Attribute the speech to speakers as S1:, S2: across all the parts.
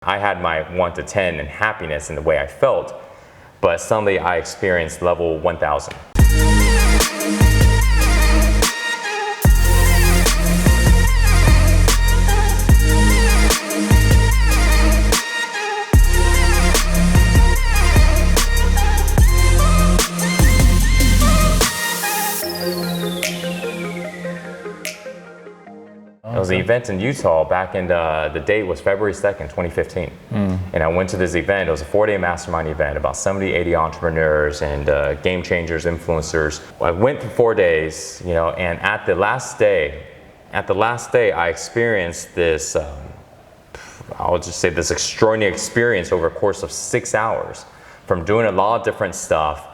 S1: I had my 1 to 10 in happiness in the way I felt, but suddenly I experienced level 1000. It was an event in Utah back in the date was February 2nd, 2015. And I went to this event. It was a 4-day mastermind event, about 70, 80 entrepreneurs and game changers, influencers. I went for 4 days, and at the last day, I experienced this, I'll just say this extraordinary experience over a course of 6 hours from doing a lot of different stuff.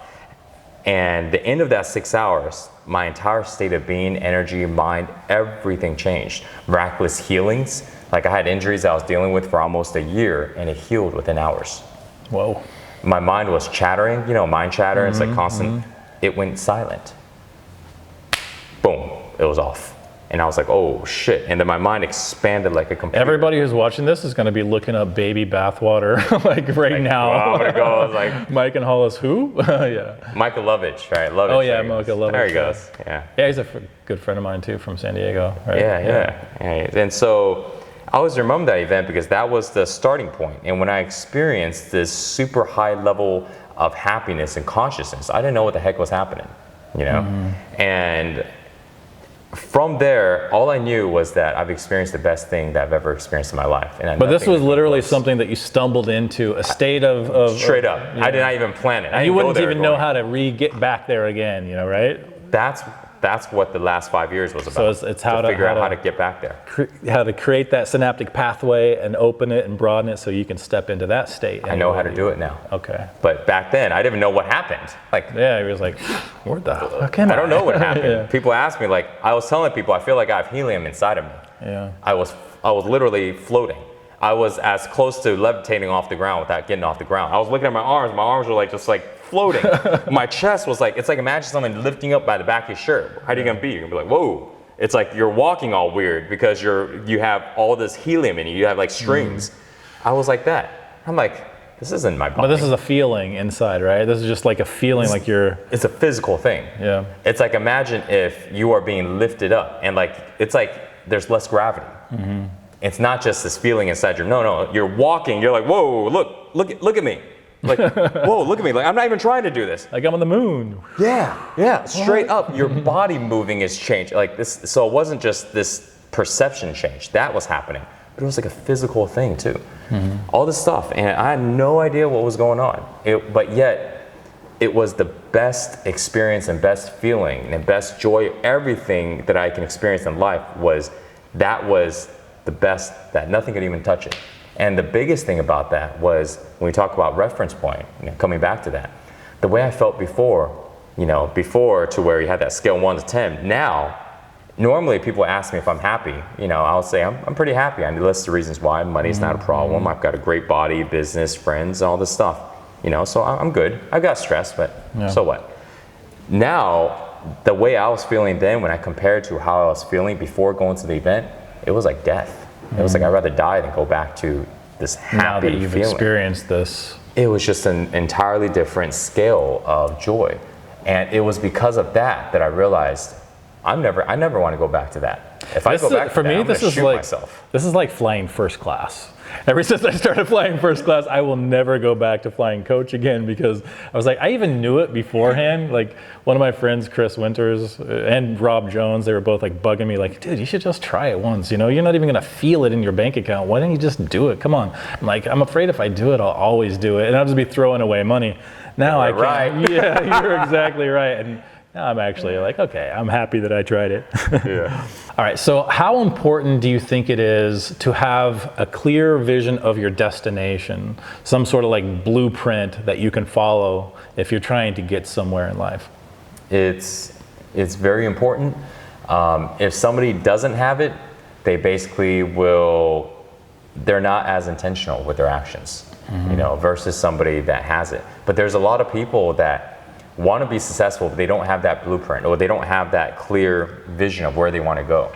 S1: And the end of that 6 hours, my entire state of being, energy, mind, everything changed. Miraculous healings. Like I had injuries I was dealing with for almost a year and it healed within hours.
S2: Whoa. My
S1: mind was chattering, mind chatter. It's like constant. It went silent. Boom, it was off. And I was like, oh shit. And then my mind expanded like a computer.
S2: Everybody who's watching this is going to be looking up baby bathwater like now.
S1: Well, I'm going to go like.
S2: Mike and Hollis who? Yeah.
S1: Michael Lovitch, right? Lovitch.
S2: Oh yeah, Michael Lovitch.
S1: There he goes, yeah.
S2: Yeah, he's a good friend of mine too from San Diego, right?
S1: Yeah. And so I always remember that event because that was the starting point. And when I experienced this super high level of happiness and consciousness, I didn't know what the heck was happening, And from there, all I knew was that I've experienced the best thing that I've ever experienced in my life.
S2: But this was literally something that you stumbled into, a state of
S1: straight up. I did not even plan it.
S2: And you wouldn't even know how to get back there again, right?
S1: That's what the last 5 years was about.
S2: So it's how to
S1: figure out how to get back there.
S2: How to create that synaptic pathway and open it and broaden it so you can step into that state.
S1: I know how to do it now.
S2: Okay.
S1: But back then, I didn't even know what happened.
S2: Yeah, he was like, where the fuck am I?
S1: I don't know what happened. People ask me, I was telling people, I feel like I have helium inside of me.
S2: Yeah.
S1: I was literally floating. I was as close to levitating off the ground without getting off the ground. I was looking at my arms were just floating. My chest was it's like imagine someone lifting up by the back of your shirt. How are you gonna be? You're gonna be like, whoa. It's like you're walking all weird because you have all this helium in you. You have strings. I was like that. I'm like, this isn't my body.
S2: But this is a feeling inside, right? This is just like a feeling
S1: It's a physical thing.
S2: Yeah.
S1: It's like imagine if you are being lifted up and it's like there's less gravity. It's not just this feeling inside no, you're walking, you're like, whoa, look at me. Whoa, look at me. I'm not even trying to do this.
S2: I'm on the moon.
S1: Yeah, straight up. Your body moving is changed. This. So it wasn't just this perception change. That was happening. But it was like a physical thing too. All this stuff. And I had no idea what was going on. But yet, it was the best experience and best feeling and best joy. Everything that I can experience in life was the best, that nothing could even touch it. And the biggest thing about that was when we talk about reference point, coming back to that, the way I felt before to where you had that scale 1 to 10. Now, normally people ask me if I'm happy. I'll say I'm pretty happy. I list the reasons why. Money's not a problem. I've got a great body, business, friends, all this stuff. So I'm good. I've got stress, but so what? Now, the way I was feeling then when I compared to how I was feeling before going to the event, it was like death. It was like I'd rather die than go back to this happy
S2: now that you've
S1: feeling.
S2: Experienced this.
S1: It was just an entirely different scale of joy. And it was because of that I realized I never want to go back to that. If I go back to that, I'm going to shoot myself.
S2: This is like flying first class. Ever since I started flying first class, I will never go back to flying coach again because I was I even knew it beforehand. One of my friends, Chris Winters and Rob Jones, they were both bugging me dude, you should just try it once. You're not even going to feel it in your bank account. Why don't you just do it? Come on. I'm afraid if I do it, I'll always do it. And I'll just be throwing away money. Now I can't.
S1: Right.
S2: Yeah, you're exactly right. And now I'm actually okay, I'm happy that I tried it.
S1: Yeah.
S2: All right, so how important do you think it is to have a clear vision of your destination, some sort of blueprint that you can follow if you're trying to get somewhere in life?
S1: It's very important. If somebody doesn't have it, they basically they're not as intentional with their actions, versus somebody that has it. But there's a lot of people that want to be successful, but they don't have that blueprint or they don't have that clear vision of where they want to go.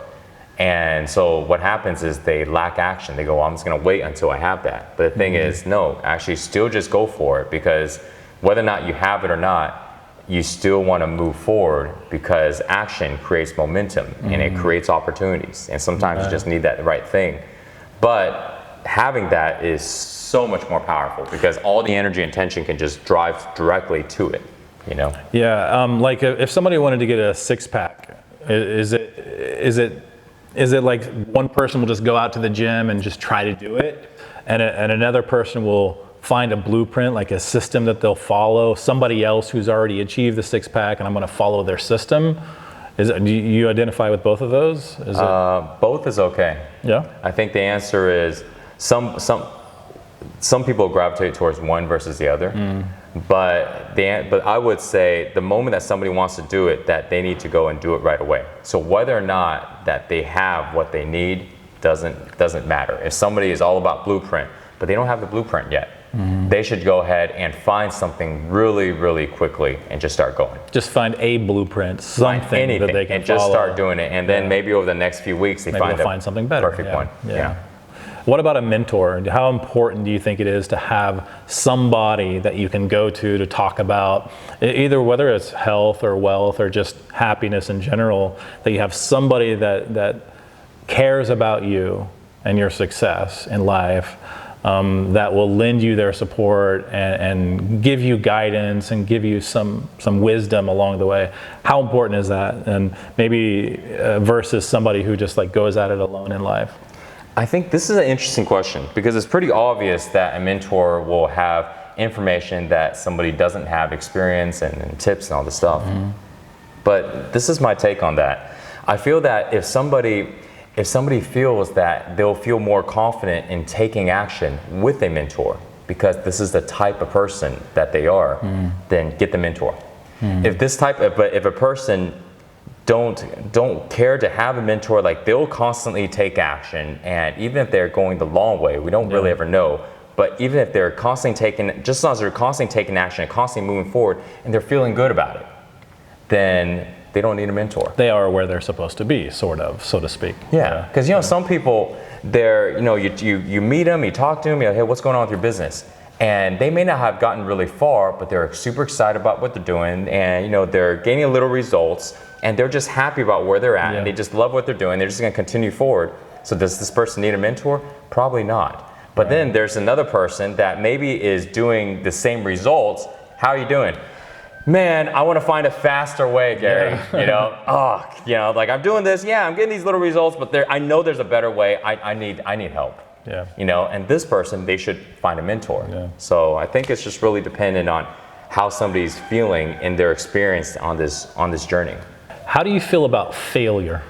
S1: And so what happens is they lack action. They go, well, I'm just going to wait until I have that. But the thing is, no, actually still just go for it, because whether or not you have it or not, you still want to move forward, because action creates momentum and it creates opportunities. And sometimes you just need that right thing. But having that is so much more powerful, because all the energy and tension can just drive directly to it, you know?
S2: Yeah, like if somebody wanted to get a six-pack, is it like one person will just go out to the gym and just try to do it, and another person will find a blueprint, like a system that they'll follow, somebody else who's already achieved the six-pack, and I'm going to follow their system? Do you identify with both of those?
S1: Both is okay.
S2: Yeah.
S1: I think the answer is some people gravitate towards one versus the other. But I would say the moment that somebody wants to do it, that they need to go and do it right away. So whether or not that they have what they need doesn't matter. If somebody is all about blueprint, but they don't have the blueprint yet, they should go ahead and find something really, really quickly and just start going.
S2: Just find a blueprint, something that they can
S1: and just
S2: follow.
S1: start doing it. And then maybe over the next few weeks, they find
S2: something better.
S1: Perfect one. Yeah.
S2: What about a mentor? How important do you think it is to have somebody that you can go to talk about, either whether it's health or wealth or just happiness in general, that you have somebody that cares about you and your success in life, that will lend you their support and give you guidance and give you some wisdom along the way? How important is that? And maybe versus somebody who just like goes at it alone in life?
S1: I think this is an interesting question, because it's pretty obvious that a mentor will have information that somebody doesn't have, experience and tips and all this stuff. But this is my take on that. I feel that if somebody feels that they'll feel more confident in taking action with a mentor, because this is the type of person that they are, then get the mentor. If a person don't care to have a mentor, like they'll constantly take action, and even if they're going the long way, we don't really ever know, but even if they're constantly taking, just as long as they're constantly taking action and constantly moving forward and they're feeling good about it, then they don't need a mentor.
S2: They are where they're supposed to be, sort of, so to speak.
S1: Yeah, because some people, you meet them, you talk to them, hey, what's going on with your business? And they may not have gotten really far, but they're super excited about what they're doing, and they're gaining a little results, and they're just happy about where they're at, and they just love what they're doing. They're just going to continue forward. So does this person need a mentor? Probably not. But then there's another person that maybe is doing the same results. How are you doing? Man, I want to find a faster way, Gerry. Like I'm doing this. Yeah, I'm getting these little results, but I know there's a better way. I need help.
S2: Yeah.
S1: And this person, they should find a mentor.
S2: Yeah.
S1: So I think it's just really dependent on how somebody's feeling in their experience on this journey.
S2: How do you feel about failure?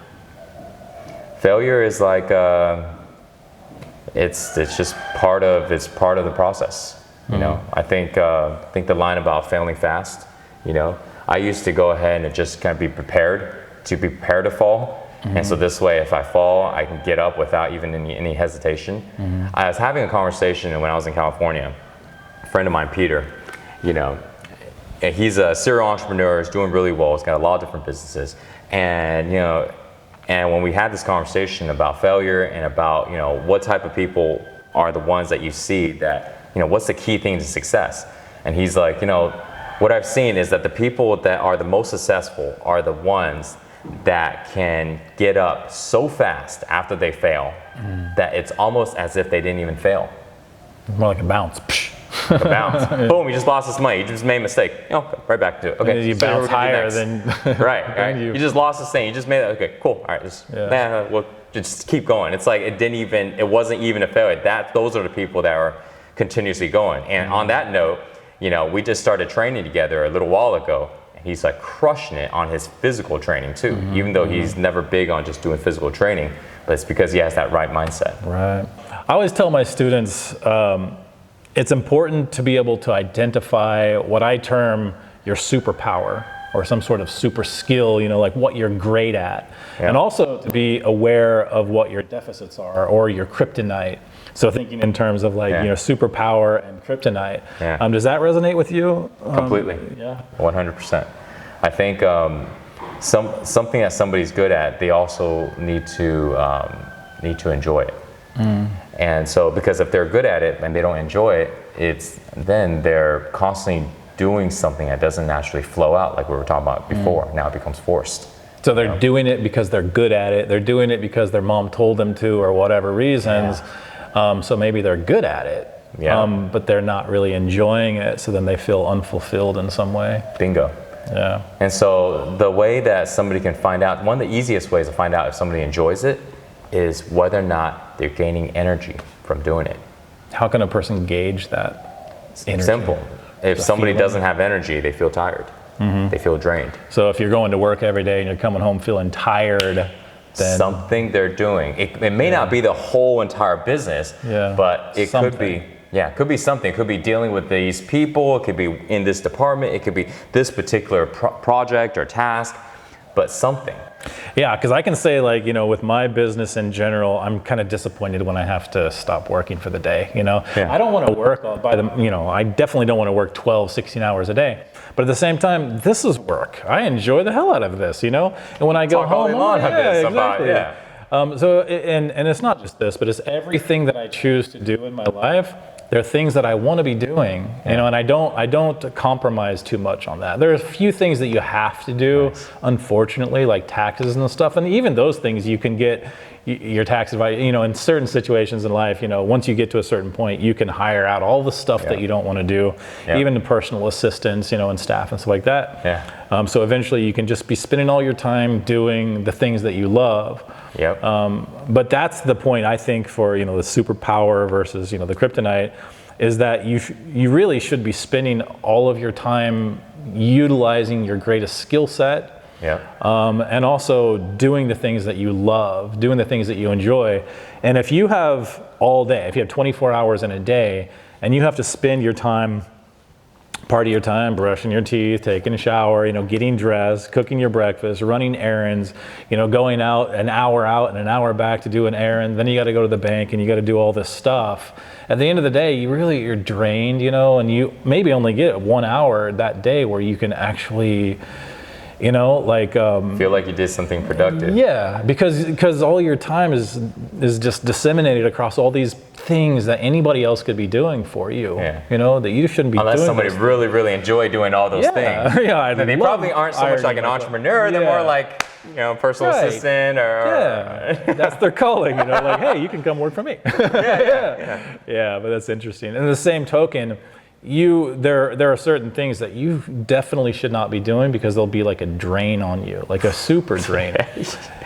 S1: Failure is like it's just part of the process. I think the line about failing fast. I used to go ahead and just kind of be prepared to fall. And so this way, if I fall, I can get up without even any hesitation. I was having a conversation when I was in California. A friend of mine, Peter, and he's a serial entrepreneur. He's doing really well. He's got a lot of different businesses. And when we had this conversation about failure and about what type of people are the ones that you see that what's the key thing to success? And he's like, what I've seen is that the people that are the most successful are the ones that can get up so fast after they fail that it's almost as if they didn't even fail.
S2: More like a bounce.
S1: Like a bounce. Boom, you just lost this money. You just made a mistake. Right back to it. Okay.
S2: You bounce higher than
S1: right. You just lost this thing. You just made it. Okay, cool. All right, we'll just keep going. It's like it wasn't even a failure. Those are the people that are continuously going. And on that note, we just started training together a little while ago. He's like crushing it on his physical training too, even though he's never big on just doing physical training, but it's because he has that right mindset.
S2: Right. I always tell my students, it's important to be able to identify what I term your superpower or some sort of super skill, like what you're great at. Yeah. And also to be aware of what your deficits are or your kryptonite. So thinking in terms of superpower and kryptonite. Does that resonate with you?
S1: Completely. 100%. I think something that somebody's good at, they also need to enjoy it. And so, because if they're good at it and they don't enjoy it, then they're constantly doing something that doesn't naturally flow out, like we were talking about before. Now it becomes forced.
S2: So they're doing it because they're good at it. They're doing it because their mom told them to, or whatever reasons. So maybe they're good at it, but they're not really enjoying it. So then they feel unfulfilled in some way.
S1: Bingo.
S2: Yeah.
S1: And so the way that somebody can find out, one of the easiest ways to find out if somebody enjoys it is whether or not they're gaining energy from doing it.
S2: How can a person gauge that energy?
S1: Simple. If somebody doesn't have energy, they feel tired. They feel drained.
S2: So if you're going to work every day and you're coming home feeling tired, then
S1: something they're doing. It may not be the whole entire business, but it could be. Yeah, it could be something. It could be dealing with these people. It could be in this department. It could be this particular project or task, but something.
S2: Yeah, because I can say, like, with my business in general, I'm kind of disappointed when I have to stop working for the day. I don't want to work I definitely don't want to work 12, 16 hours a day. But at the same time, this is work. I enjoy the hell out of this, And when I go home, So it's not just this, but it's everything that I choose to do in my life. There are things that I want to be doing, and I don't compromise too much on that. There are a few things that you have to do, unfortunately, like taxes and stuff, and even those things you can get your tax advice. In certain situations in life, once you get to a certain point, you can hire out all the stuff that you don't want to do, even the personal assistants, and staff and stuff like that. So eventually, you can just be spending all your time doing the things that you love. But that's the point, I think, for the superpower versus the kryptonite, is that you really should be spending all of your time utilizing your greatest skill set. And also doing the things that you love, doing the things that you enjoy. And if you have all day, if you have 24 hours in a day, and you have to spend your time, part of your time brushing your teeth, taking a shower, getting dressed, cooking your breakfast, running errands, going out and an hour back to do an errand, then you got to go to the bank and you got to do all this stuff. At the end of the day, you're drained, and you maybe only get 1 hour that day where you can actually feel like
S1: you did something productive.
S2: Yeah, because all your time is just disseminated across all these things that anybody else could be doing for you. That you shouldn't be doing.
S1: Unless somebody really, really enjoy doing all those things. And they probably aren't so much like an entrepreneur. They're more like personal assistant or
S2: that's their calling. Like, hey, you can come work for me. Yeah, but that's interesting. And the same token, there are certain things that you definitely should not be doing because they'll be like a drain on you, like a super drain.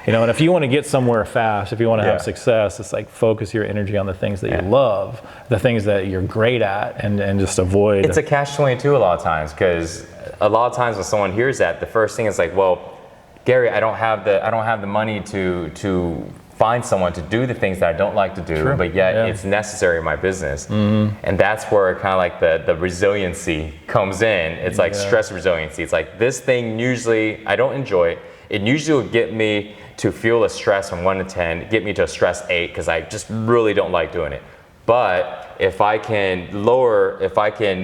S2: And if you want to get somewhere fast, if you want to have success, it's like focus your energy on the things that you love, the things that you're great at, and just avoid.
S1: It's a catch-22 a lot of times, because a lot of times when someone hears that, the first thing is like, well, Gerry, I don't have the money to find someone to do the things that I don't like to do, but yet it's necessary in my business. And that's where kind of like the resiliency comes in. It's like stress resiliency. It's like, this thing usually, I don't enjoy it. It usually will get me to feel a stress from 1 to 10, get me to a stress 8, because I just really don't like doing it. But if I can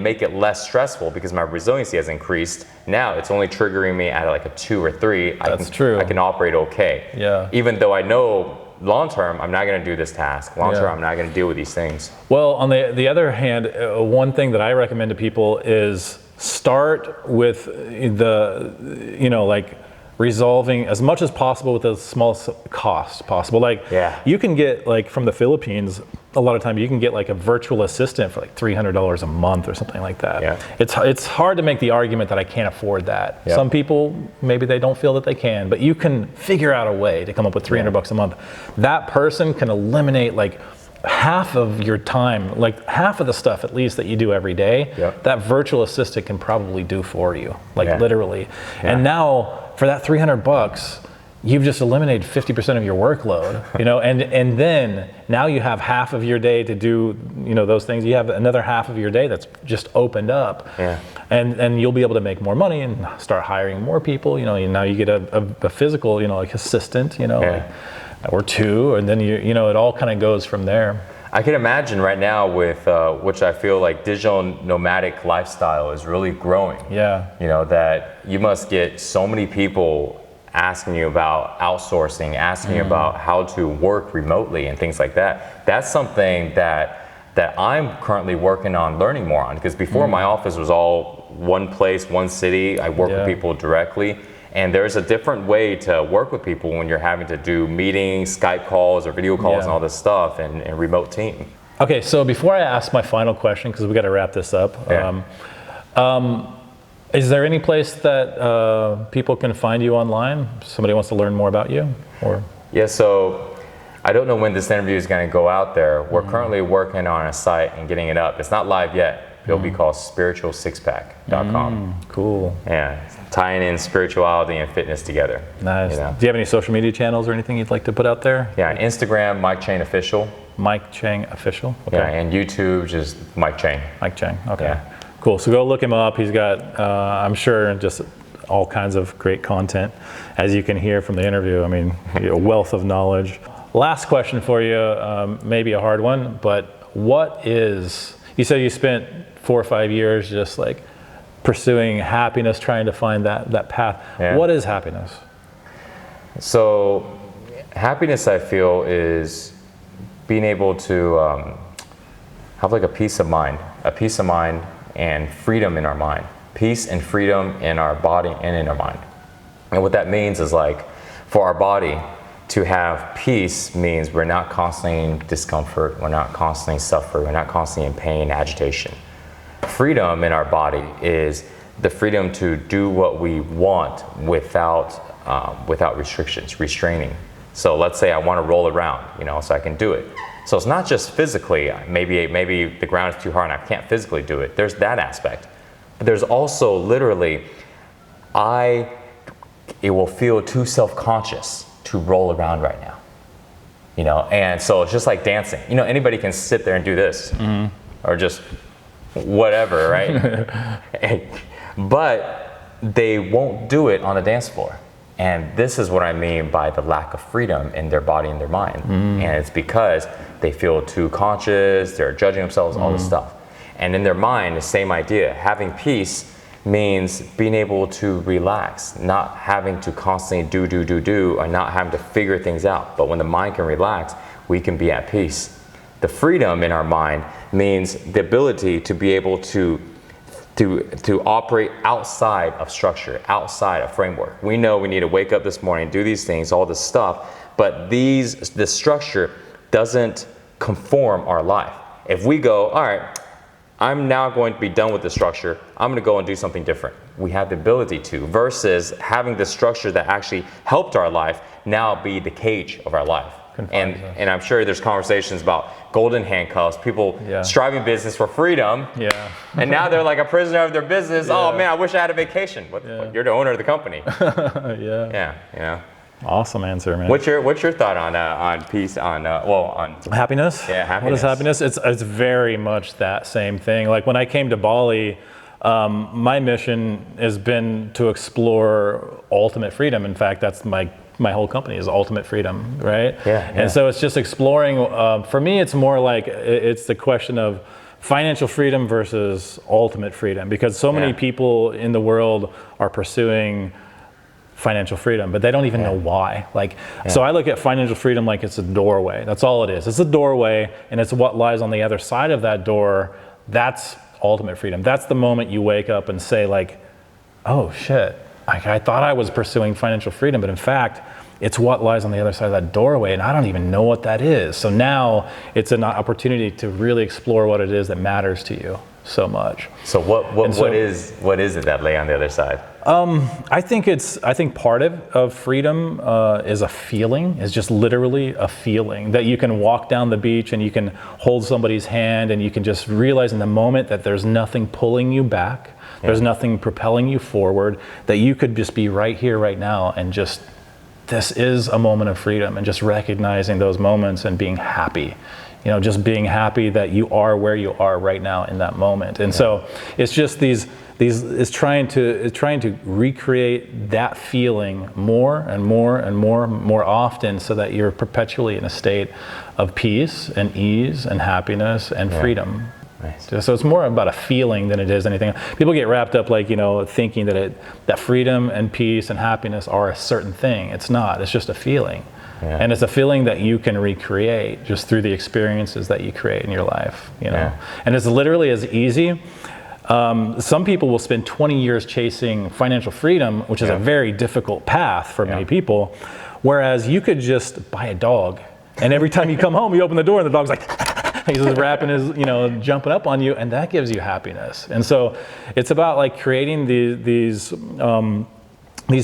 S1: make it less stressful because my resiliency has increased, now it's only triggering me at like a 2 or 3. I can operate okay. Even though I know long term, I'm not going to do this task. Long term, I'm not going to deal with these things.
S2: Well, on the other hand, one thing that I recommend to people is start with resolving as much as possible with the smallest cost possible. You can get, from the Philippines, a lot of time you can get like a virtual assistant for like $300 a month or something like that. It's hard to make the argument that I can't afford that. Some people, maybe they don't feel that they can, but you can figure out a way to come up with $300 a month. That person can eliminate like half of your time, like half of the stuff at least that you do every day. That virtual assistant can probably do for you, literally. And now for that $300, you've just eliminated 50% of your workload, and then now you have half of your day to do, those things. You have another half of your day that's just opened up, and you'll be able to make more money and start hiring more people. Now you get a physical, assistant, or 2, and then it all kind of goes from there.
S1: I can imagine right now with which I feel like digital nomadic lifestyle is really growing. That you must get so many people asking you about outsourcing, asking you about how to work remotely and things like that. That's something that I'm currently working on learning more on, because before my office was all one place, one city. I work with people directly, and there's a different way to work with people when you're having to do meetings, Skype calls or video calls and all this stuff, and remote team.
S2: Okay, so before I ask my final question, because we got to wrap this up, is there any place that people can find you online? Somebody wants to learn more about you, or?
S1: Yeah, so I don't know when this interview is going to go out there. We're currently working on a site and getting it up. It's not live yet. It'll be called spiritualsixpack.com.
S2: Cool.
S1: Yeah, tying in spirituality and fitness together.
S2: Nice. Do you have any social media channels or anything you'd like to put out there?
S1: Yeah, Instagram, MikeChangOfficial.
S2: MikeChangOfficial. Okay.
S1: Yeah, and YouTube, just Mike Chang.
S2: Mike Chang. Okay.
S1: Yeah.
S2: Cool. So go look him up. He's got, I'm sure, just all kinds of great content, as you can hear from the interview. I mean, a wealth of knowledge. Last question for you, maybe a hard one, but what is, you said you spent 4 or 5 years just like pursuing happiness, trying to find that path. Yeah. What is happiness?
S1: So happiness, I feel, is being able to have like a peace of mind and freedom in our mind, peace and freedom in our body and in our mind. And what that means is, like, for our body to have peace means we're not constantly in discomfort, we're not constantly suffering, we're not constantly in pain, agitation. Freedom in our body is the freedom to do what we want without restrictions, restraining. So let's say I want to roll around, so I can do it. So it's not just physically, maybe the ground is too hard and I can't physically do it. There's that aspect. But there's also literally, it will feel too self-conscious to roll around right now. And so it's just like dancing. Anybody can sit there and do this, or just whatever, right? But they won't do it on a dance floor. And this is what I mean by the lack of freedom in their body and their mind. And it's because they feel too conscious, they're judging themselves, all this stuff. And in their mind, the same idea. Having peace means being able to relax, not having to constantly do, or not having to figure things out. But when the mind can relax, we can be at peace. The freedom in our mind means the ability to be able to operate outside of structure, outside of framework. We know we need to wake up this morning, do these things, all this stuff, but the structure doesn't conform our life. If we go, all right, I'm now going to be done with the structure, I'm going to go and do something different. We have the ability to, versus having the structure that actually helped our life now be the cage of our life. And I'm sure there's conversations about golden handcuffs, people striving business for freedom. And now they're like a prisoner of their business. Oh man, I wish I had a vacation. What you're the owner of the company.
S2: Awesome answer, man.
S1: What's your thought on peace, on
S2: happiness?
S1: Yeah, happiness.
S2: What is happiness? It's very much that same thing. Like when I came to Bali, my mission has been to explore ultimate freedom. In fact, that's my whole company is ultimate freedom, right? And so it's just exploring. For me, it's more like it's the question of financial freedom versus ultimate freedom, because so many people in the world are pursuing financial freedom, but they don't even know why. So I look at financial freedom like it's a doorway. That's all it is. It's a doorway, and it's what lies on the other side of that door. That's ultimate freedom. That's the moment you wake up and say, like, oh shit, I thought I was pursuing financial freedom, but in fact, it's what lies on the other side of that doorway, and I don't even know what that is. So now it's an opportunity to really explore what it is that matters to you so much.
S1: So what is it that lay on the other side?
S2: I think part of freedom is a feeling, is just literally a feeling that you can walk down the beach and you can hold somebody's hand and you can just realize in the moment that there's nothing pulling you back. There's nothing propelling you forward, that you could just be right here, right now, and just, this is a moment of freedom, and just recognizing those moments and being happy. Just being happy that you are where you are right now in that moment. And so it's just it's trying to recreate that feeling more and more often, so that you're perpetually in a state of peace and ease and happiness and freedom.
S1: Nice.
S2: So it's more about a feeling than it is anything. People get wrapped up like, thinking that freedom and peace and happiness are a certain thing. It's not. It's just a feeling.
S1: Yeah.
S2: And it's a feeling that you can recreate just through the experiences that you create in your life,
S1: Yeah.
S2: And it's literally as easy. Some people will spend 20 years chasing financial freedom, which is a very difficult path for many people. Whereas you could just buy a dog, and every time you come home, you open the door and the dog's like, he's just wrapping his, jumping up on you, and that gives you happiness. And so it's about like creating these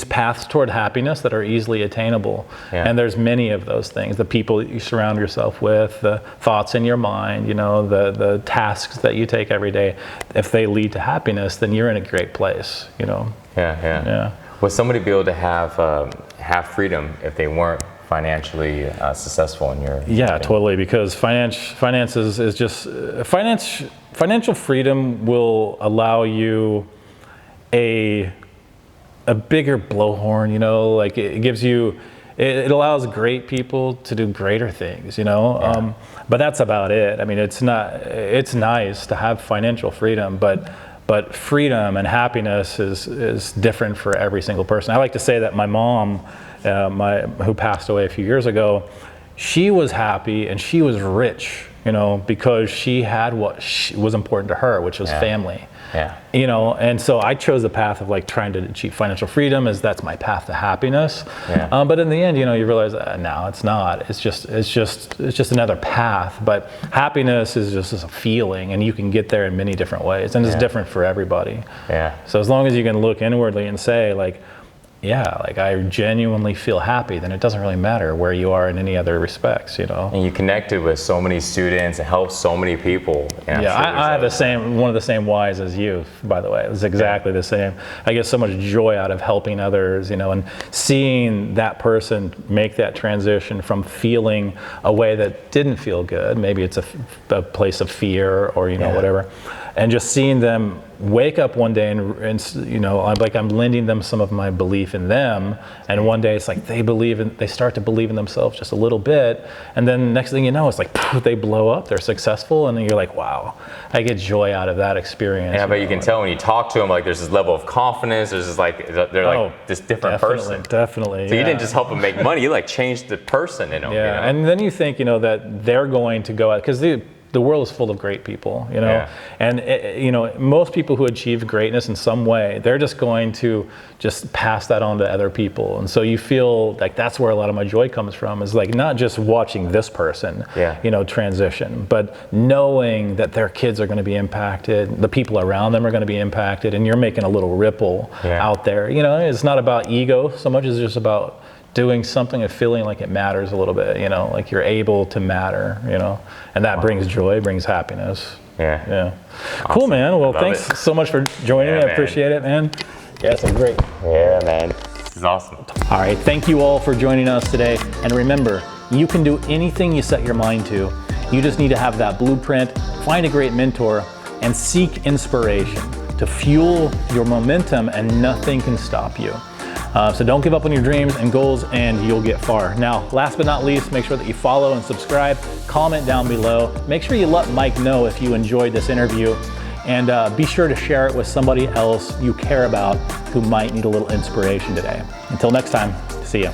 S2: paths toward happiness that are easily attainable.
S1: Yeah.
S2: And there's many of those things: the people that you surround yourself with, the thoughts in your mind, the tasks that you take every day. If they lead to happiness, then you're in a great place.
S1: Yeah. Would somebody be able to have freedom if they weren't financially successful in your
S2: Yeah, totally, because finances is just financial freedom will allow you a bigger blowhorn, like it gives you, it allows great people to do greater things, but that's about it. I mean, it's nice to have financial freedom, but freedom and happiness is different for every single person. I like to say that my mom, who passed away a few years ago, she was happy and she was rich, because she had what was important to her, which was family.
S1: Yeah.
S2: And so I chose the path of like trying to achieve financial freedom, as that's my path to happiness.
S1: Yeah.
S2: But in the end, you realize no, it's not. It's just another path. But happiness is just a feeling, and you can get there in many different ways, and it's different for everybody.
S1: Yeah.
S2: So as long as you can look inwardly and say like, I genuinely feel happy, then it doesn't really matter where you are in any other respects,
S1: And you connected with so many students and helped so many people.
S2: I have one of the same whys as you, by the way. It's exactly the same. I get so much joy out of helping others, and seeing that person make that transition from feeling a way that didn't feel good. Maybe it's a place of fear or, whatever. And just seeing them wake up one day and I'm lending them some of my belief in them, and one day it's like they start to believe in themselves just a little bit, and then next thing you know, it's like poof, they blow up, they're successful, and then you're like, wow, I get joy out of that experience.
S1: Yeah, but you can tell when you talk to them, like there's this level of confidence, there's this they're this different person.
S2: Definitely.
S1: So you didn't just help them make money, you changed the person in them.
S2: Yeah, and then you think that they're going to go out, because the world is full of great people, and most people who achieve greatness in some way, they're just going to just pass that on to other people. And so you feel like that's where a lot of my joy comes from, is like not just watching this person, transition, but knowing that their kids are going to be impacted, the people around them are going to be impacted, and you're making a little ripple out there. It's not about ego so much as just about doing something and feeling like it matters a little bit, like you're able to matter, and that brings joy, brings happiness.
S1: Yeah.
S2: Awesome. Cool, man. Well, thanks so much for joining me. I appreciate it, man. Yeah, it's great.
S1: Yeah, man. This is awesome.
S2: All right. Thank you all for joining us today. And remember, you can do anything you set your mind to. You just need to have that blueprint, find a great mentor, and seek inspiration to fuel your momentum, and nothing can stop you. So don't give up on your dreams and goals, and you'll get far. Now, last but not least, make sure that you follow and subscribe, comment down below. Make sure you let Mike know if you enjoyed this interview, and be sure to share it with somebody else you care about who might need a little inspiration today. Until next time, see ya.